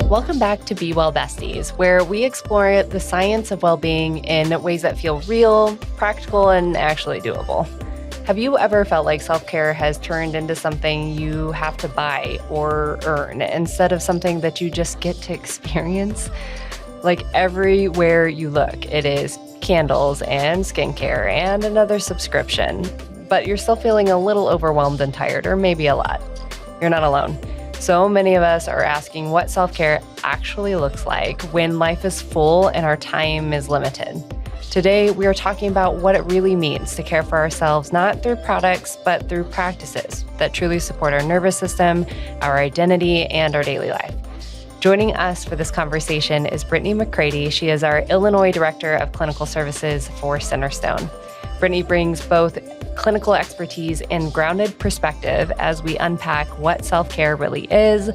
Welcome back to Be Well Besties, where we explore the science of well-being in ways that feel real, practical, and actually doable. Have you ever felt like self-care has turned into something you have to buy or earn instead of something that you just get to experience? Like everywhere you look, it is candles and skincare and another subscription, but you're still feeling a little overwhelmed and tired, or maybe a lot. You're not alone. So many of us are asking what self-care actually looks like when life is full and our time is limited. Today, we are talking about what it really means to care for ourselves, not through products, but through practices that truly support our nervous system, our identity, and our daily life. Joining us for this conversation is Brittany McCrady. She is our Illinois Director of Clinical Services for Centerstone. Brittany brings both clinical expertise and grounded perspective as we unpack what self-care really is,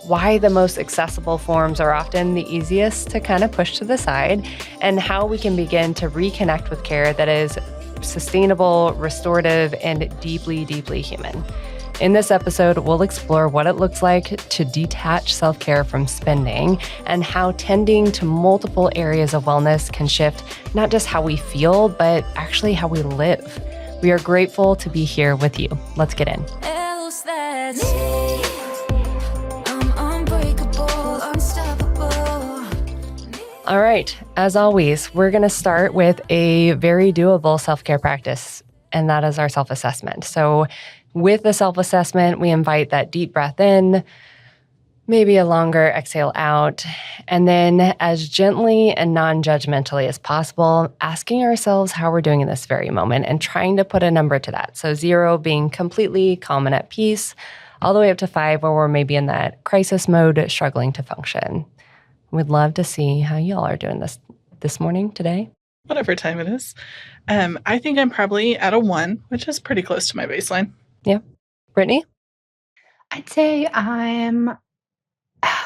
why the most accessible forms are often the easiest to kind of push to the side, and how we can begin to reconnect with care that is sustainable, restorative, and deeply, deeply human. In this episode, we'll explore what it looks like to detach self-care from spending and how tending to multiple areas of wellness can shift not just how we feel, but actually how we live. We are grateful to be here with you. Let's get in. All right, as always, we're going to start with a very doable self-care practice, and that is our self-assessment. So with the self-assessment, we invite that deep breath in, maybe a longer exhale out, and then as gently and non-judgmentally as possible, asking ourselves how we're doing in this very moment and trying to put a number to that. So 0 being completely calm and at peace, all the way up to 5 where we're maybe in that crisis mode, struggling to function. We'd love to see how y'all are doing this morning, today. Whatever time it is. I think I'm probably at a 1, which is pretty close to my baseline. Yeah. Brittany? I'd say I'm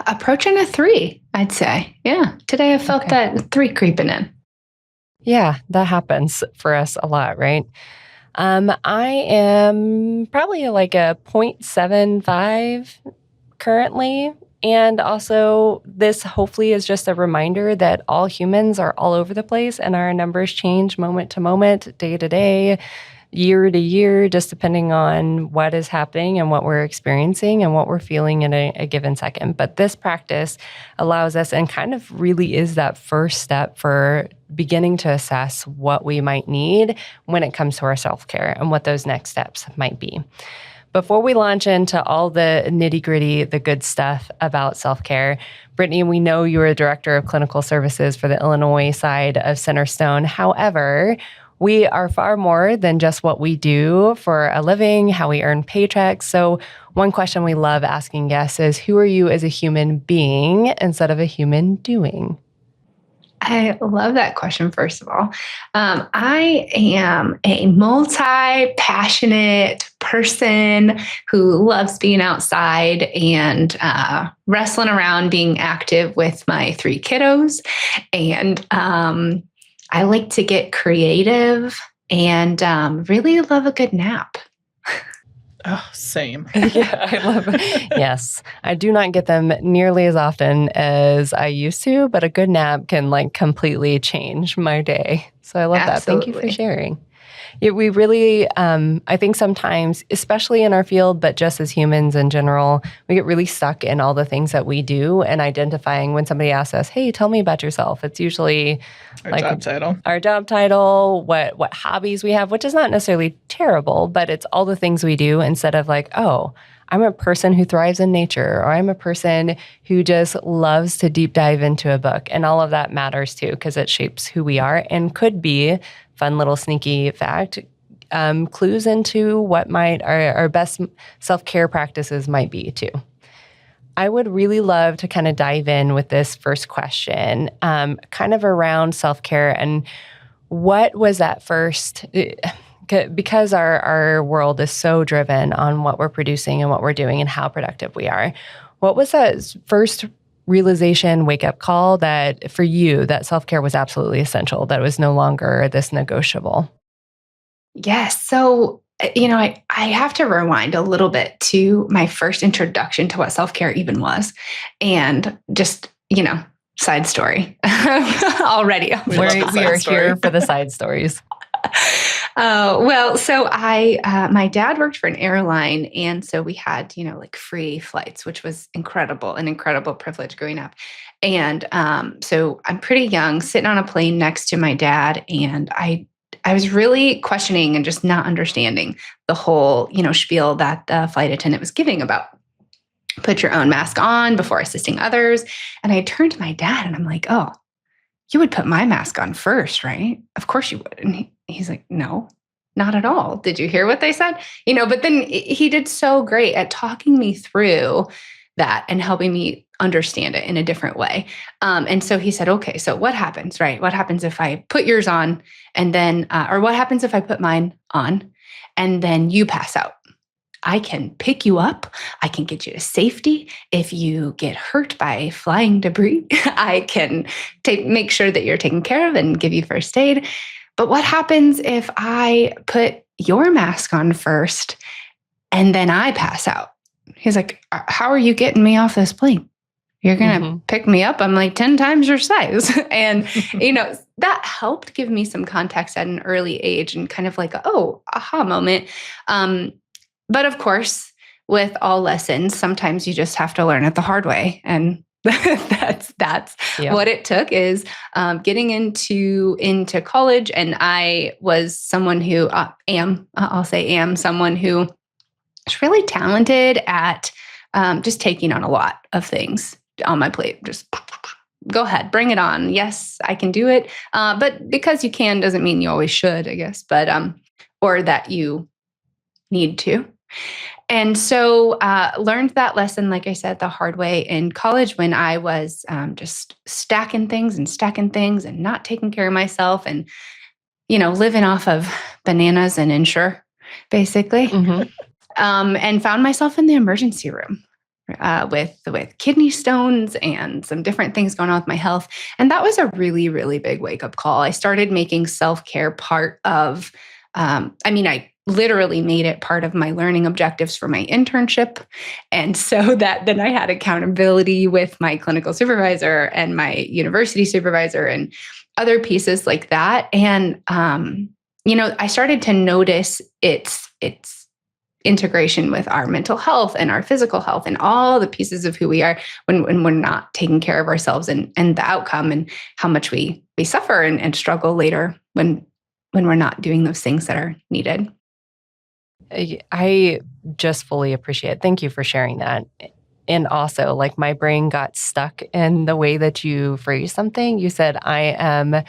approaching a 3, I'd say. Yeah. Today I felt that 3 creeping in. Yeah, that happens for us a lot, right? I am probably like a 0.75 currently. And also, this hopefully is just a reminder that all humans are all over the place and our numbers change moment to moment, day to day, year to year, just depending on what is happening and what we're experiencing and what we're feeling in a given second. But this practice allows us and kind of really is that first step for beginning to assess what we might need when it comes to our self-care and what those next steps might be. Before we launch into all the nitty-gritty, the good stuff about self-care, Brittany, we know you are a Director of Clinical Services for the Illinois side of Centerstone. However, we are far more than just what we do for a living, how we earn paychecks. So one question we love asking guests is, who are you as a human being instead of a human doing? I love that question, first of all. I am a multi-passionate person who loves being outside and wrestling around, being active with my 3 kiddos. And I like to get creative and really love a good nap. Oh, same. Yeah, I love it. Yes. I do not get them nearly as often as I used to, but a good nap can completely change my day. So I love that. Thank you for sharing. Yeah, we really, I think sometimes, especially in our field, but just as humans in general, we get really stuck in all the things that we do and identifying when somebody asks us, hey, tell me about yourself. It's usually our job title, what hobbies we have, which is not necessarily terrible, but it's all the things we do instead of oh, I'm a person who thrives in nature, or I'm a person who just loves to deep dive into a book. And all of that matters too, because it shapes who we are and could be, fun little sneaky fact, clues into what our best self-care practices might be too. I would really love to kind of dive in with this first question, kind of around self-care and what was that first, because our world is so driven on what we're producing and what we're doing and how productive we are. What was that first realization, wake-up call that for you, that self-care was absolutely essential, that it was no longer this negotiable? Yes. So I have to rewind a little bit to my first introduction to what self-care even was. And just, side story already. We love the We are side story. here for the side stories. Well, so my dad worked for an airline. And so we had, like free flights, which was an incredible privilege growing up. And so I'm pretty young, sitting on a plane next to my dad. And I was really questioning and just not understanding the whole, spiel that the flight attendant was giving about put your own mask on before assisting others. And I turned to my dad and I'm like, oh, you would put my mask on first, right? Of course you would. And he's like, no, not at all. Did you hear what they said? But then he did so great at talking me through that and helping me understand it in a different way. And so he said, okay, so what happens, right? What happens if I put yours on and then, or what happens if I put mine on and then you pass out? I can pick you up. I can get you to safety. If you get hurt by flying debris, I can make sure that you're taken care of and give you first aid. But what happens if I put your mask on first and then I pass out? He's like, how are you getting me off this plane? You're going to pick me up. I'm like 10 times your size. And, that helped give me some context at an early age and kind of like, aha moment. But of course, with all lessons, sometimes you just have to learn it the hard way. And that's what it took is getting into college. And I was someone who am someone who is really talented at just taking on a lot of things on my plate. Just go ahead, bring it on. Yes, I can do it. But because you can doesn't mean you always should, I guess, but or that you need to. And so learned that lesson, like I said, the hard way in college when I was just stacking things and not taking care of myself and, living off of bananas and Ensure, basically. And found myself in the emergency room with kidney stones and some different things going on with my health. And that was a really, really big wake-up call. I started making self-care part of, I literally made it part of my learning objectives for my internship. And so that then I had accountability with my clinical supervisor and my university supervisor and other pieces like that. And, I started to notice its integration with our mental health and our physical health and all the pieces of who we are when we're not taking care of ourselves and the outcome and how much we suffer and struggle later when we're not doing those things that are needed. I just fully appreciate it. Thank you for sharing that. And also, like, my brain got stuck in the way that you phrased something. You said, I am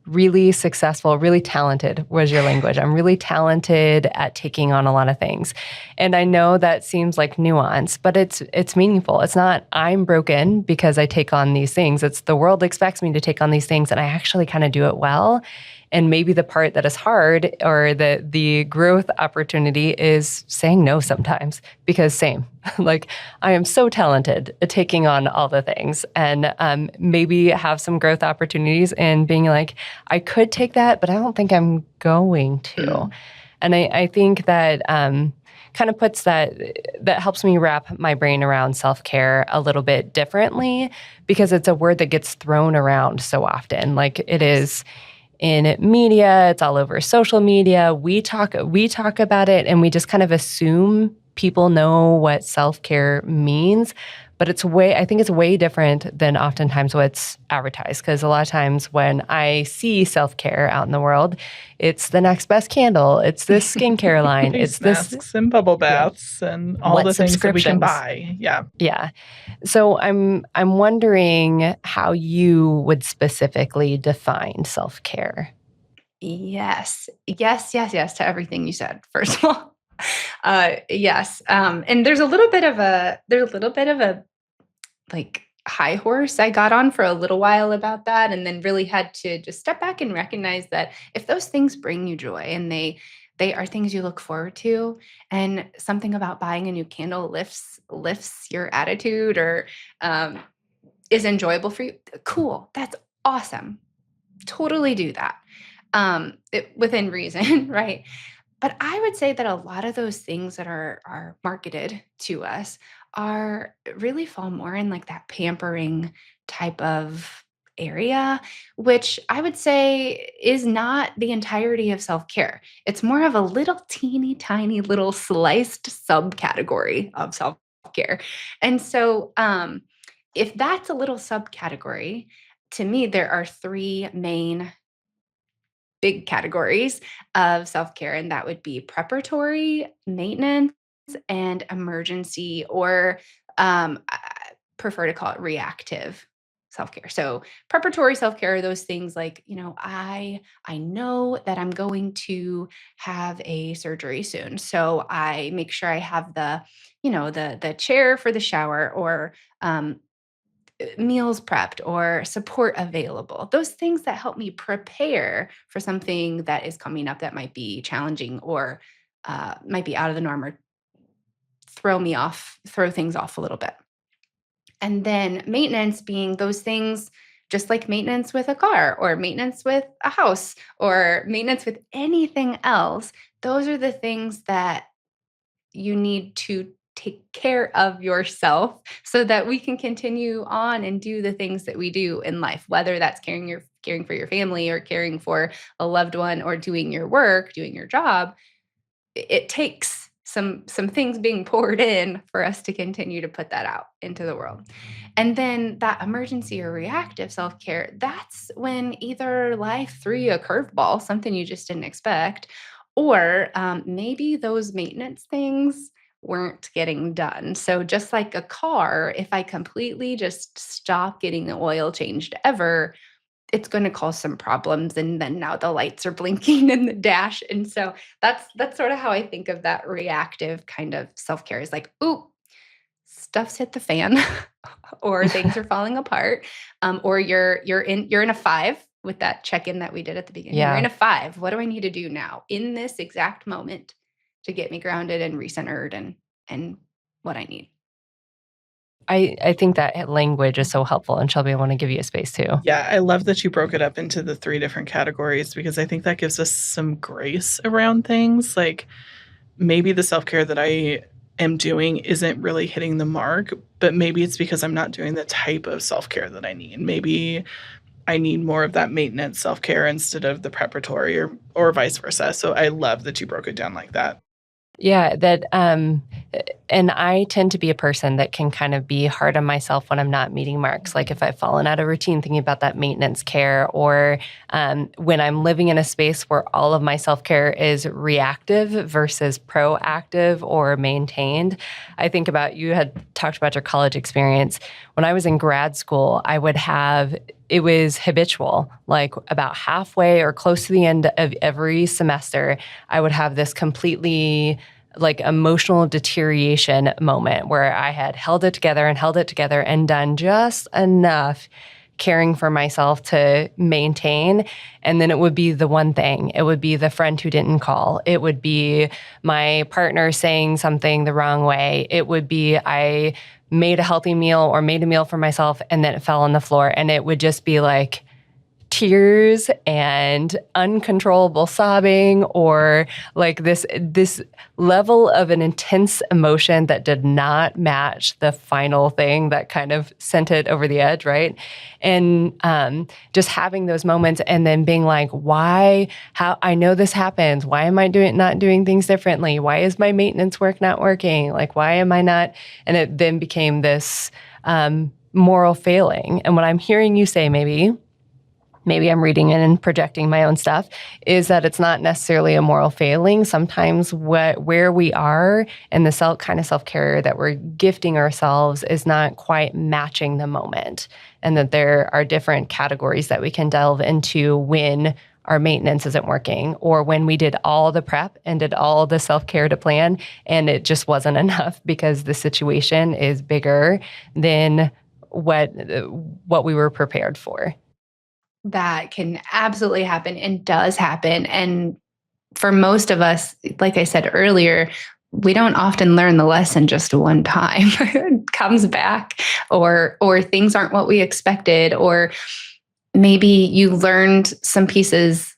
really successful, really talented was your language. I'm really talented at taking on a lot of things. And I know that seems like nuance, but it's meaningful. It's not I'm broken because I take on these things. It's the world expects me to take on these things and I actually kind of do it well. And maybe the part that is hard or the growth opportunity is saying no sometimes because same, like I am so talented at taking on all the things and maybe have some growth opportunities in being like, I could take that, but I don't think I'm going to. And I think that kind of puts that helps me wrap my brain around self-care a little bit differently because it's a word that gets thrown around so often. Like it is in media, it's all over social media. We talk about it and we just kind of assume people know what self-care means, but I think it's way different than oftentimes what's advertised. Because a lot of times when I see self-care out in the world, it's the next best candle, it's this skincare line, it's masks this and bubble baths and all the things that we can buy. Yeah. Yeah. So I'm wondering how you would specifically define self-care. Yes to everything you said. First of all, yes. And there's a little bit of a like high horse I got on for a little while about that, and then really had to just step back and recognize that if those things bring you joy and they are things you look forward to, and something about buying a new candle lifts your attitude or is enjoyable for you, cool, that's awesome. Totally do that within reason, right? But I would say that a lot of those things that are marketed to us are really fall more in like that pampering type of area, which I would say is not the entirety of self-care. It's more of a little teeny tiny little sliced subcategory of self-care. And so if that's a little subcategory, to me, there are three main big categories of self care, and that would be preparatory, maintenance, and emergency, or I prefer to call it reactive self care. So preparatory self care are those things like, I know that I'm going to have a surgery soon, so I make sure I have the chair for the shower, or meals prepped or support available. Those things that help me prepare for something that is coming up that might be challenging, or might be out of the norm, or throw things off a little bit. And then maintenance being those things just like maintenance with a car, or maintenance with a house, or maintenance with anything else. Those are the things that you need to take care of yourself so that we can continue on and do the things that we do in life, whether that's caring for your family, or caring for a loved one, or doing your work, doing your job. It takes some things being poured in for us to continue to put that out into the world. And then that emergency or reactive self-care, that's when either life threw you a curveball, something you just didn't expect, or maybe those maintenance things weren't getting done. So just like a car, if I completely just stop getting the oil changed ever, it's going to cause some problems, and then now the lights are blinking in the dash. And so that's sort of how I think of that reactive kind of self-care, is like, ooh, stuff's hit the fan, or things are falling apart, or you're in a 5 with that check-in that we did at the beginning. You're in Yeah. a 5. What do I need to do now in this exact moment to get me grounded and recentered and what I need? I think that language is so helpful. And Shelby, I want to give you a space too. Yeah, I love that you broke it up into the three different categories, because I think that gives us some grace around things. Like, maybe the self-care that I am doing isn't really hitting the mark, but maybe it's because I'm not doing the type of self-care that I need. Maybe I need more of that maintenance self-care instead of the preparatory, or vice versa. So I love that you broke it down like that. Yeah, and I tend to be a person that can kind of be hard on myself when I'm not meeting marks. Like if I've fallen out of routine, thinking about that maintenance care, or when I'm living in a space where all of my self-care is reactive versus proactive or maintained. I think about, you had talked about your college experience. When I was in grad school, it was habitual, like about halfway or close to the end of every semester, I would have this completely like emotional deterioration moment where I had held it together and done just enough caring for myself to maintain. And then it would be the one thing. It would be the friend who didn't call. It would be my partner saying something the wrong way. It would be I made a healthy meal or made a meal for myself and then it fell on the floor. And it would just be like tears and uncontrollable sobbing, or like this level of an intense emotion that did not match the final thing that kind of sent it over the edge, right? And just having those moments and then being like, how I know this happens. Why am I not doing things differently? Why is my maintenance work not working? Like, why am I not? And it then became this moral failing. And what I'm hearing you say, maybe I'm reading it and projecting my own stuff, is that it's not necessarily a moral failing. Sometimes where we are and the kind of self-care that we're gifting ourselves is not quite matching the moment. And that there are different categories that we can delve into when our maintenance isn't working, or when we did all the prep and did all the self-care to plan and it just wasn't enough because the situation is bigger than what we were prepared for. That can absolutely happen and does happen. And for most of us, like I said earlier, we don't often learn the lesson just one time. It comes back, or things aren't what we expected, or maybe you learned some pieces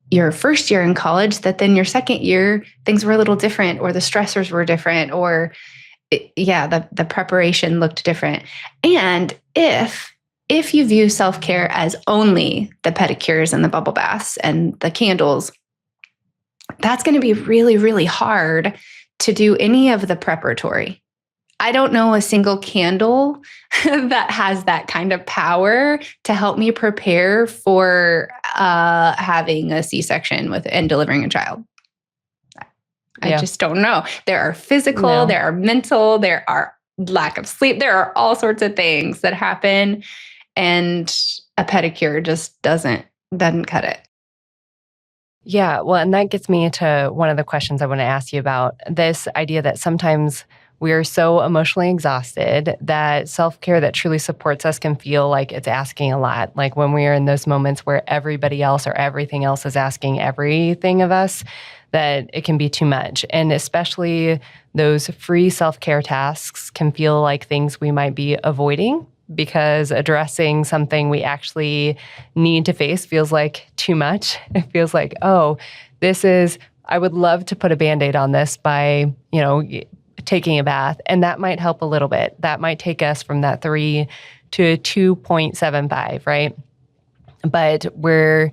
your first year in college that then your second year, things were a little different, or the stressors were different, or the preparation looked different. And if you view self-care as only the pedicures and the bubble baths and the candles, that's going to be really, really hard to do any of the preparatory. I don't know a single candle that has that kind of power to help me prepare for having a C-section and delivering a child. I just don't know. There are physical, there are mental, there are lack of sleep. There are all sorts of things that happen, and a pedicure just doesn't cut it. Yeah, well, and that gets me to one of the questions I want to ask you about, this idea that sometimes we're so emotionally exhausted that self-care that truly supports us can feel like it's asking a lot. Like when we are in those moments where everybody else or everything else is asking everything of us, that it can be too much. And especially those free self-care tasks can feel like things we might be avoiding, because addressing something we actually need to face feels like too much. It feels like, I would love to put a Band-Aid on this by, taking a bath. And that might help a little bit. That might take us from that 3 to 2.75, right? But we're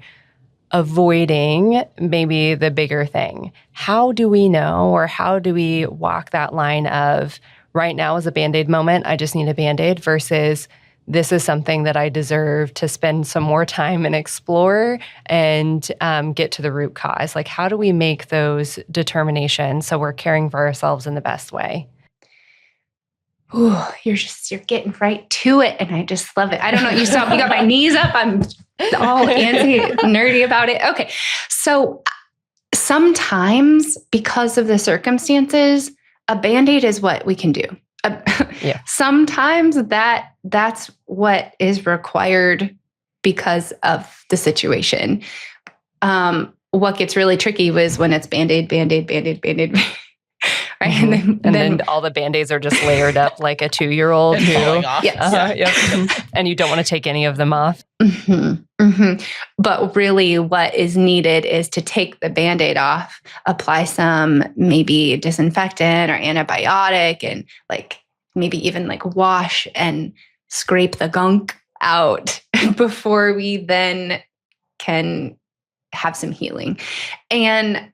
avoiding maybe the bigger thing. How do we know, or how do we walk that line of right now is a Band-Aid moment, I just need a Band-Aid, versus this is something that I deserve to spend some more time and explore and get to the root cause? Like, how do we make those determinations so we're caring for ourselves in the best way? Ooh, you're getting right to it, and I just love it. I don't know. You got my knees up. I'm all antsy, nerdy about it. Okay, so sometimes because of the circumstances, a Band-Aid is what we can do. Sometimes that's what is required because of the situation. What gets really tricky was when it's Band-Aid, Band-Aid, Band-Aid, Band-Aid. Right? Mm-hmm. And then all the Band-Aids are just layered up like a 2-year-old and falling off. Yes. And you don't want to take any of them off. Mm-hmm. Mm-hmm. But really what is needed is to take the Band-Aid off, apply some maybe disinfectant or antibiotic, and maybe even wash and scrape the gunk out before we then can have some healing. And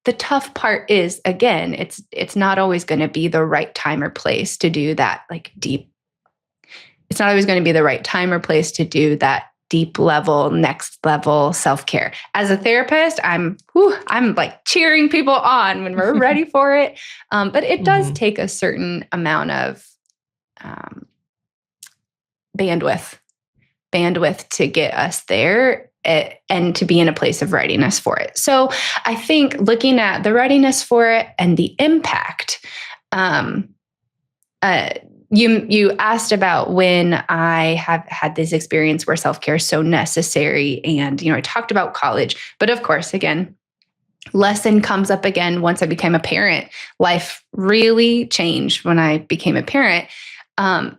the tough part is, again, it's not always going to be the right time or place to do that deep. It's not always going to be the right time or place to do that deep level, next level self-care. As a therapist, I'm cheering people on when we're ready for it. But it does take a certain amount of bandwidth to get us there, and to be in a place of readiness for it. So I think looking at the readiness for it and the impact, you asked about when I have had this experience where self-care is so necessary. And, I talked about college, but of course, again, lesson comes up again once I became a parent. Life really changed when I became a parent. And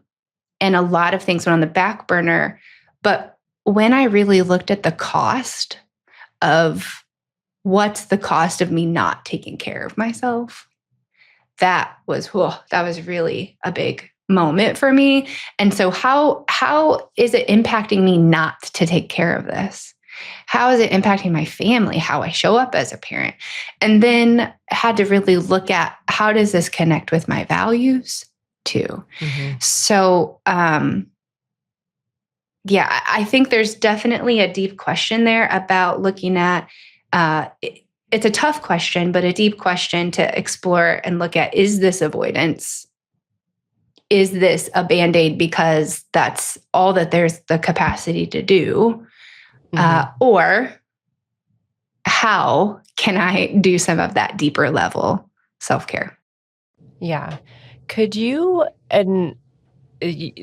a lot of things went on the back burner. But when I really looked at the cost of what's the cost of me not taking care of myself, that was really a big moment for me. And so how is it impacting me not to take care of this? How is it impacting my family, how I show up as a parent? And then had to really look at, how does this connect with my values too? Mm-hmm. So, I think there's definitely a deep question there about looking at, it's a tough question, but a deep question to explore and look at, is this avoidance? Is this a Band-Aid because that's all that there's the capacity to do? Or how can I do some of that deeper level self-care? Yeah. Could you, and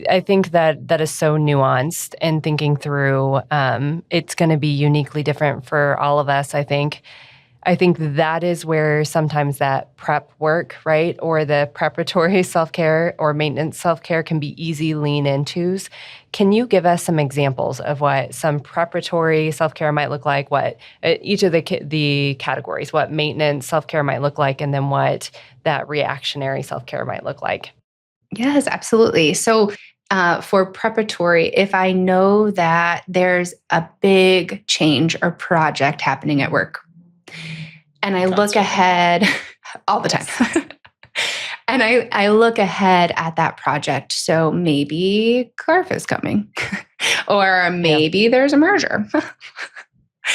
I think that is so nuanced, and thinking through, it's going to be uniquely different for all of us, I think. I think that is where sometimes that prep work, right, or the preparatory self-care or maintenance self-care can be easy lean-intos. Can you give us some examples of what some preparatory self-care might look like, what each of the categories, what maintenance self-care might look like, and then what that reactionary self-care might look like? Yes, absolutely. So for preparatory, if I know that there's a big change or project happening at work, and I look ahead all the time. And I look ahead at that project. So maybe CARF is coming, or maybe there's a merger.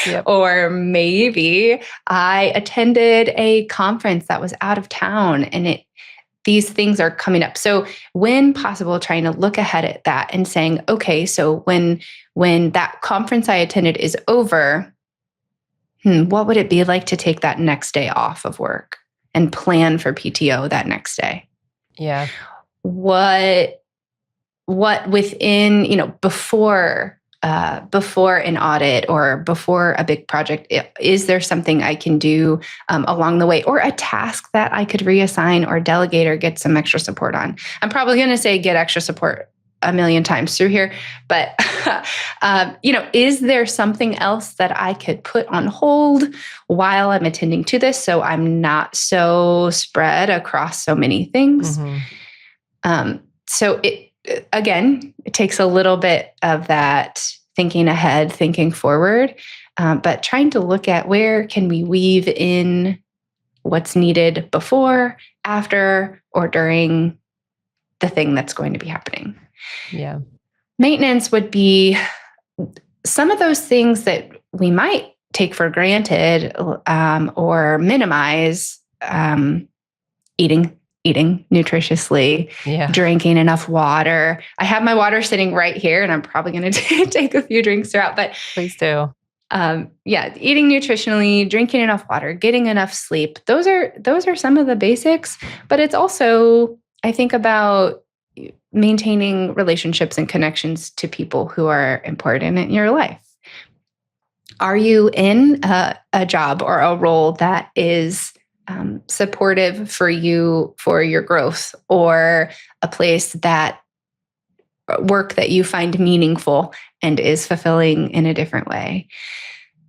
Yep. Or maybe I attended a conference that was out of town and these things are coming up. So when possible, trying to look ahead at that and saying, okay, so when that conference I attended is over, what would it be like to take that next day off of work and plan for PTO that next day? Yeah. What within, before an audit or before a big project, is there something I can do along the way, or a task that I could reassign or delegate or get some extra support on? I'm probably going to say get extra support a million times through here, but is there something else that I could put on hold while I'm attending to this, so I'm not so spread across so many things? So it takes a little bit of that thinking ahead, thinking forward, but trying to look at where can we weave in what's needed before, after, or during the thing that's going to be happening. Yeah. Maintenance would be some of those things that we might take for granted or minimize. Eating nutritiously, drinking enough water. I have my water sitting right here, and I'm probably going to take a few drinks throughout, but please do. Eating nutritionally, drinking enough water, getting enough sleep. Those are some of the basics, but it's also, I think, about maintaining relationships and connections to people who are important in your life. Are you in a job or a role that is supportive for you for your growth, or a place that work that you find meaningful and is fulfilling in a different way?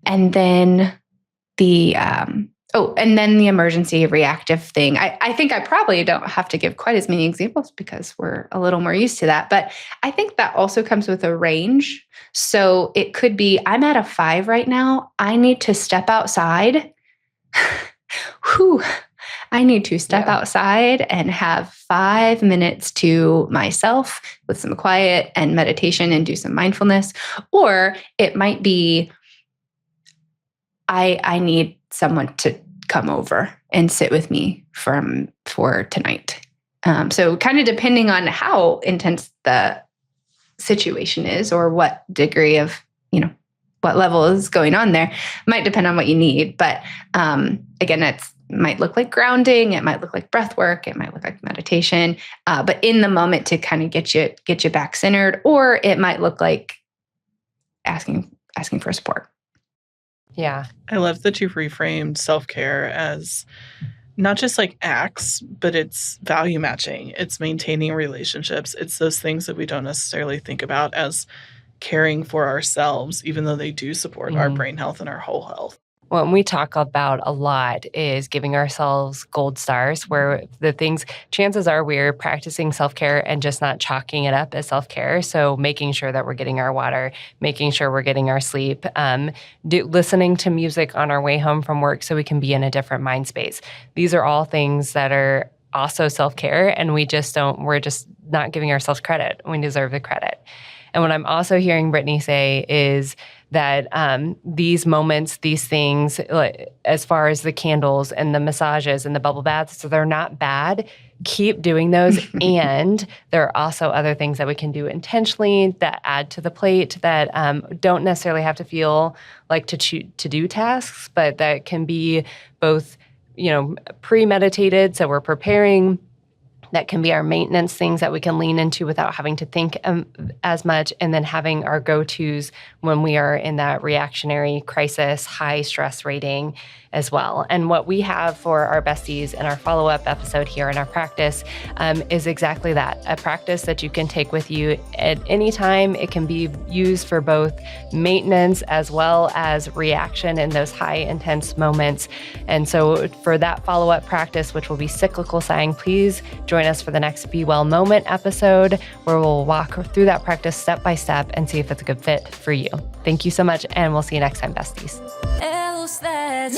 And then the emergency reactive thing. I think I probably don't have to give quite as many examples because we're a little more used to that, but I think that also comes with a range. So it could be, I'm at a 5 right now. I need to step outside. I need to step outside and have 5 minutes to myself with some quiet and meditation and do some mindfulness. Or it might be, I need someone to come over and sit with me for tonight. So kind of depending on how intense the situation is, or what degree of, what level is going on there, might depend on what you need. But again, it might look like grounding, it might look like breath work, it might look like meditation, but in the moment to kind of get you back centered, or it might look like asking for support. Yeah. I love that you've reframed self-care as not just like acts, but it's value matching. It's maintaining relationships. It's those things that we don't necessarily think about as caring for ourselves, even though they do support our brain health and our whole health. What we talk about a lot is giving ourselves gold stars, where the things, chances are we're practicing self-care and just not chalking it up as self-care. So making sure that we're getting our water, making sure we're getting our sleep, listening to music on our way home from work so we can be in a different mind space. These are all things that are also self-care, and we're just not giving ourselves credit. We deserve the credit. And what I'm also hearing Brittany say is that these moments, these things, as far as the candles and the massages and the bubble baths, so they're not bad. Keep doing those. And there are also other things that we can do intentionally that add to the plate that don't necessarily have to feel like to-do tasks, but that can be both, premeditated. So we're preparing that can be our maintenance things that we can lean into without having to think as much, and then having our go-tos when we are in that reactionary crisis, high stress rating as well. And what we have for our besties in our follow-up episode here in our practice is exactly that, a practice that you can take with you at any time. It can be used for both maintenance as well as reaction in those high intense moments. And so for that follow-up practice, which will be cyclical sighing, please join us for the next Be Well moment episode, where we'll walk through that practice step by step and see if it's a good fit for you. Thank you so much, and we'll see you next time, besties. Else that's